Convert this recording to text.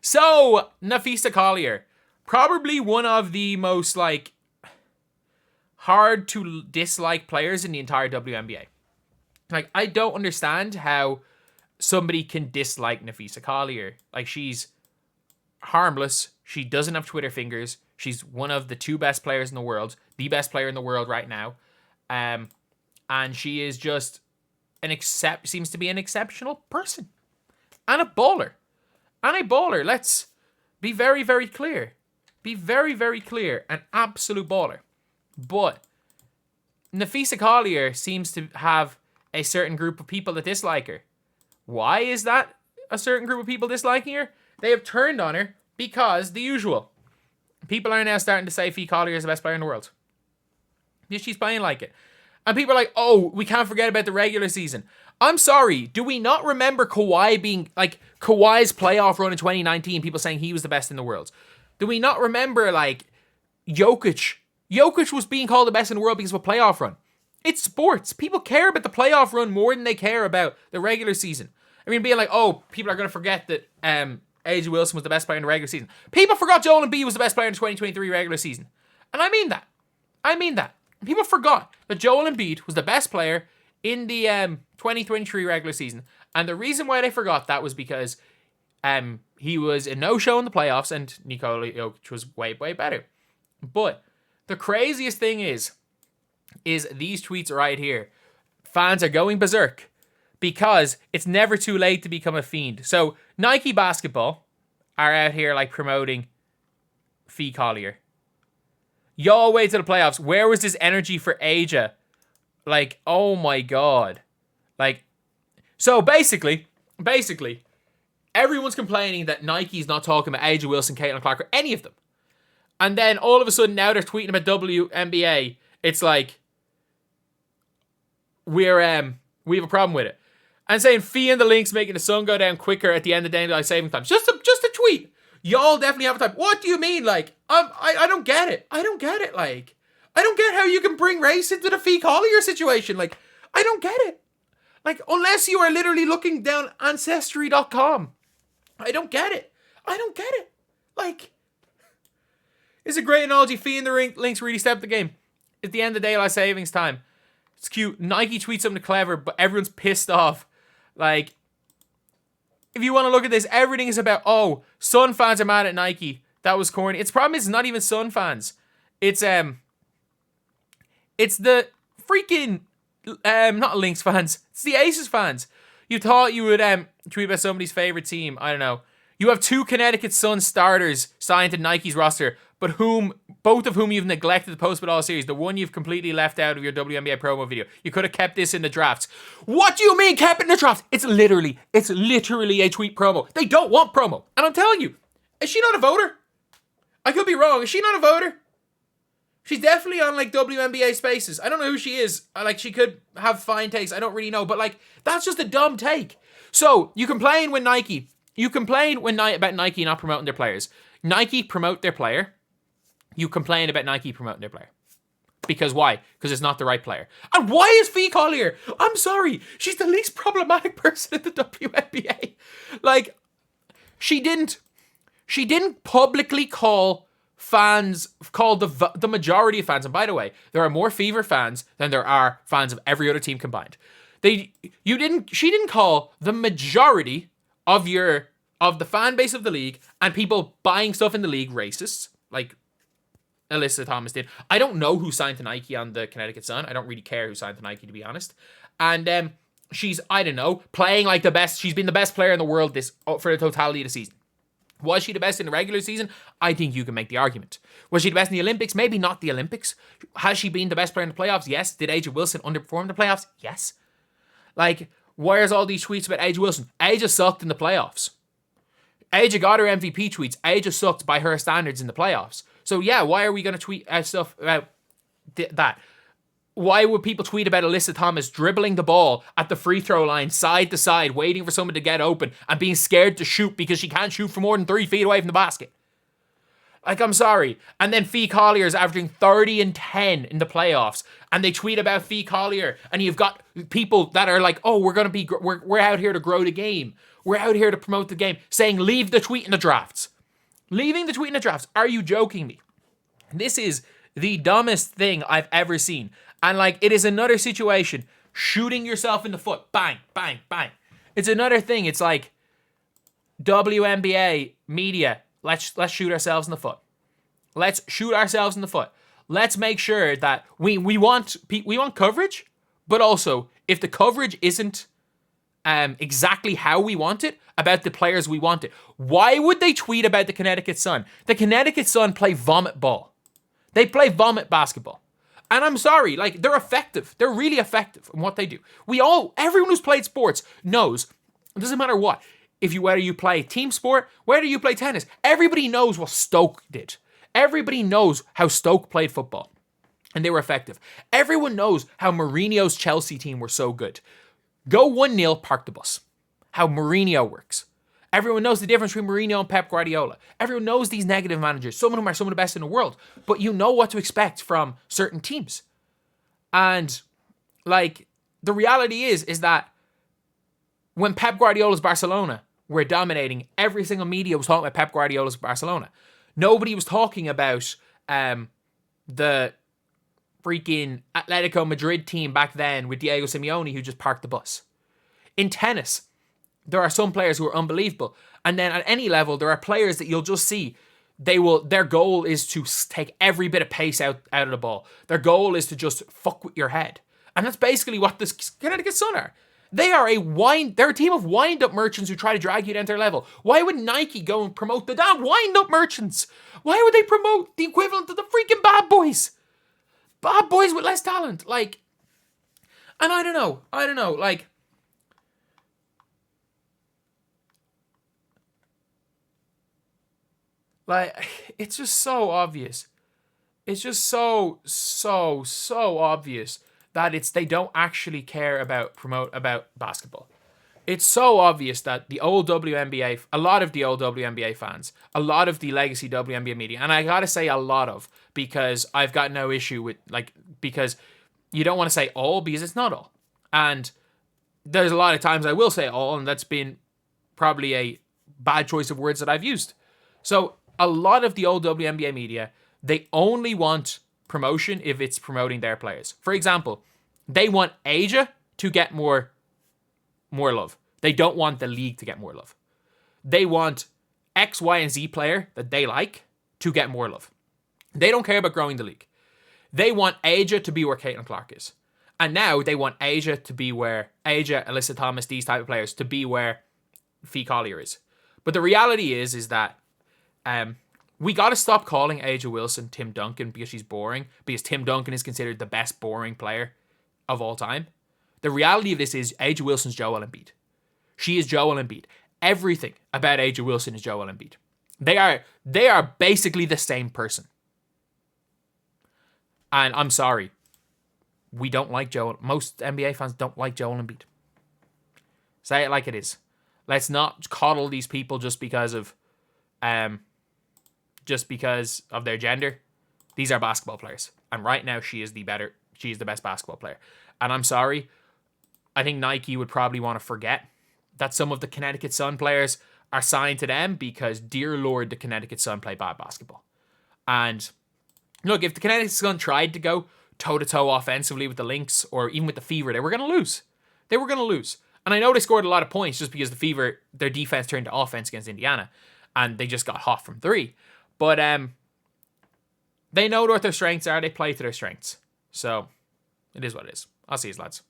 So, Napheesa Collier, probably one of the most, like, hard to dislike players in the entire WNBA. Like, I don't understand how somebody can dislike Napheesa Collier. Like, she's harmless. She doesn't have Twitter fingers. She's one of the 2 best players in the world. The best player in the world right now. And she is just seems to be an exceptional person. And a baller. Let's be very, very clear. Be very, very clear. An absolute baller. But Napheesa Collier seems to have a certain group of people that dislike her. Why is that a certain group of people disliking her? They have turned on her because the usual. People are now starting to say Phee Collier is the best player in the world. She's playing like it. And people are like, oh, we can't forget about the regular season. I'm sorry, do we not remember Kawhi being, like, Kawhi's playoff run in 2019, people saying he was the best in the world? Do we not remember, like, Jokic? Jokic was being called the best in the world because of a playoff run. It's sports. People care about the playoff run more than they care about the regular season. I mean, being like, oh, people are going to forget that AJ Wilson was the best player in the regular season. People forgot Joel Embiid was the best player in the 2023 regular season. And I mean that. People forgot that Joel Embiid was the best player in the 2023 regular season. And the reason why they forgot that was because he was a no-show in the playoffs and Nikola Jokic was way, way better. But the craziest thing is these tweets right here. Fans are going berserk because it's never too late to become a fiend. So Nike Basketball are out here like promoting Phee Collier. Y'all wait till the playoffs. Where was this energy for Aja? Like, oh my God. Like, so basically, everyone's complaining that Nike's not talking about Aja Wilson, Caitlin Clark, or any of them. And then all of a sudden now they're tweeting about WNBA. It's like, we have a problem with it. And saying Phee and the Lynx making the sun go down quicker at the end of daylight saving time. Just a tweet. Y'all definitely have a time. What do you mean? Like, I don't get it. I don't get it. Like, I don't get how you can bring race into the Phee Collier situation. Like, I don't get it. Like, unless you are literally looking down Ancestry.com. I don't get it. Like, it's a great analogy. Phee and the Lynx really stepped the game. At the end of daylight savings time. It's cute. Nike tweets something clever, but everyone's pissed off. Like, if you want to look at this, everything is about, oh, Sun fans are mad at Nike. That was corny. Its problem is not even Sun fans. It's the freaking, not Lynx fans. It's the Aces fans. You thought you would tweet about somebody's favorite team. I don't know. You have 2 Connecticut Sun starters signed to Nike's roster, but both of whom you've neglected to post with all series. The one you've completely left out of your WNBA promo video. You could have kept this in the drafts. What do you mean kept it in the drafts? It's literally a tweet promo. They don't want promo. And I'm telling you, is she not a voter? I could be wrong. Is she not a voter? She's definitely on like WNBA spaces. I don't know who she is. Like, she could have fine takes. I don't really know. But like, that's just a dumb take. So you complain when Nike. You complain about Nike not promoting their players. Nike promote their player. You complain about Nike promoting their player. Because why? Because it's not the right player. And why is Phee Collier? I'm sorry. She's the least problematic person in the WNBA. Like, she didn't publicly call the majority of fans. And by the way, there are more Fever fans than there are fans of every other team combined. She didn't call the majority of the fan base of the league and people buying stuff in the league racists, like Alyssa Thomas did. I don't know who signed to Nike on the Connecticut Sun. I don't really care who signed to Nike, to be honest. And she's, I don't know, playing like the best. She's been the best player in the world for the totality of the season. Was she the best in the regular season? I think you can make the argument. Was she the best in the Olympics? Maybe not the Olympics. Has she been the best player in the playoffs? Yes. Did AJ Wilson underperform the playoffs? Yes. Like, where's all these tweets about AJ Wilson? AJ sucked in the playoffs. AJ got her MVP tweets. AJ sucked by her standards in the playoffs. So yeah, why are we going to tweet stuff about that? Why would people tweet about Alyssa Thomas dribbling the ball at the free throw line, side to side, waiting for someone to get open and being scared to shoot because she can't shoot from more than 3 feet away from the basket? Like, I'm sorry. And then Phee Collier is averaging 30 and 10 in the playoffs. And they tweet about Phee Collier. And you've got people that are like, oh, we're out here to grow the game. We're out here to promote the game, saying leave the tweet in the drafts. Leaving the tweet in the drafts. Are you joking me? This is the dumbest thing I've ever seen. And like, it is another situation. Shooting yourself in the foot. Bang, bang, bang. It's another thing. It's like, WNBA media, let's shoot ourselves in the foot. Let's shoot ourselves in the foot. Let's make sure that we want coverage, but also if the coverage isn't exactly how we want it, about the players we want it, why would they tweet about the Connecticut Sun? The Connecticut Sun play vomit ball. They play vomit basketball. And I'm sorry, like, they're effective. They're really effective in what they do. Everyone who's played sports knows, it doesn't matter what, whether you play team sport, whether you play tennis, everybody knows what Stoke did. Everybody knows how Stoke played football. And they were effective. Everyone knows how Mourinho's Chelsea team were so good. Go 1-0, park the bus. How Mourinho works. Everyone knows the difference between Mourinho and Pep Guardiola. Everyone knows these negative managers. Some of them are some of the best in the world. But you know what to expect from certain teams. And, like, the reality is that when Pep Guardiola's Barcelona were dominating, every single media was talking about Pep Guardiola's Barcelona. Nobody was talking about the freaking Atletico Madrid team back then with Diego Simeone who just parked the bus. In tennis, there are some players who are unbelievable. And then at any level, there are players that you'll just see, their goal is to take every bit of pace out of the ball. Their goal is to just fuck with your head. And that's basically what this Connecticut Sun are. They're a team of wind-up merchants who try to drag you down to their level. Why would Nike go and promote the damn wind-up merchants? Why would they promote the equivalent of the freaking bad boys? Bad boys with less talent. Like, and I don't know, like, it's just so obvious. It's just so obvious that they don't actually care about basketball. It's so obvious that the old WNBA, a lot of the old WNBA fans, a lot of the legacy WNBA media, and I gotta say a lot of, because I've got no issue with, like, because you don't want to say all, because it's not all. And there's a lot of times I will say all, and that's been probably a bad choice of words that I've used. So a lot of the old WNBA media, they only want promotion if it's promoting their players. For example, they want Asia to get more love. They don't want the league to get more love. They want X, Y, and Z player that they like to get more love. They don't care about growing the league. They want Asia to be where Caitlin Clark is. And now they want Asia to be where Asia, Alyssa Thomas, these type of players to be where Phee Collier is. But the reality is that we got to stop calling A'ja Wilson Tim Duncan because she's boring, because Tim Duncan is considered the best boring player of all time. The reality of this is A'ja Wilson's Joel Embiid. She is Joel Embiid. Everything about A'ja Wilson is Joel Embiid. They are basically the same person. And I'm sorry, we don't like Joel. Most NBA fans don't like Joel Embiid. Say it like it is. Let's not coddle these people just because of their gender. These are basketball players. And right now she is the best basketball player. And I'm sorry, I think Nike would probably want to forget that some of the Connecticut Sun players are signed to them because, dear Lord, the Connecticut Sun play bad basketball. And look, if the Connecticut Sun tried to go toe-to-toe offensively with the Lynx or even with the Fever, they were going to lose. And I know they scored a lot of points just because the Fever, their defense turned to offense against Indiana and they just got hot from three. But they know what their strengths are. They play to their strengths. So it is what it is. I'll see you, lads.